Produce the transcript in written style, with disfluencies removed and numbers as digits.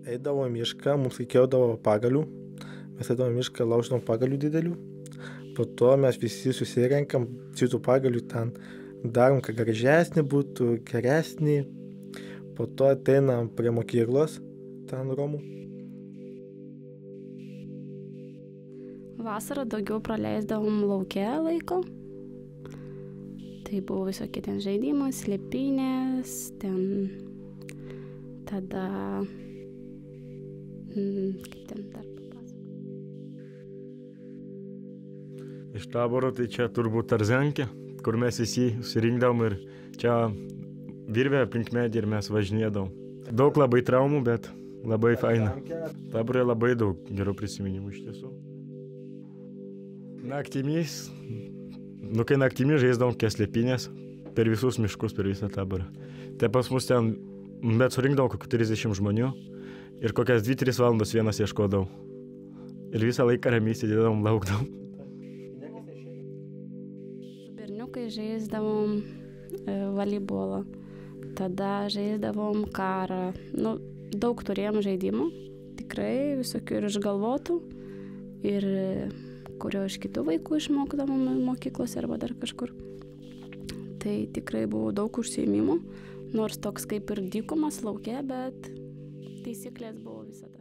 Eidavo į mišką, mums reikėdavo pagalių. Mes eidavom į mišką, lauždavom pagalių didelių. Po to mes visi susirenkam, šitų pagalių ten darom, kad gražesnį būtų, geresnį. Po to ateinam prie mokyklos, ten Romų. Vasarą daugiau praleisdavom lauke laiko. Tai buvo visokie ten žaidimai, slėpynės, ten tada, kaip ten dar papasakoti. Iš taboro tai čia turbūt Tarzenkė, kur mes visi susirinkdavom ir čia virvė aplink medį ir mes važinėdavom. Daug labai traumų, bet labai faina. Tabore labai daug gerų prisiminimų iš tiesų. Naktimis, kai naktimis žaisdavom slėpynės per visus miškus, per visą taborą. Tai pas mus ten, bet surinkdavom kokių 30 žmonių ir kokias 2-3 valandas vienas ieškodavom. Ir visą laiką ramiai sėdėdavom, laukdavom. Su berniukai žaisdavom volейbolą, tada žaisdavom karą. Daug turėjom žaidimų, tikrai visokių ir išgalvotų, ir kurio iš kitų vaikų išmokdavom mokyklose arba dar kažkur. Tai tikrai buvo daug užsiėmimų, nors toks kaip ir dykumas lauke, bet taisyklės buvo visada.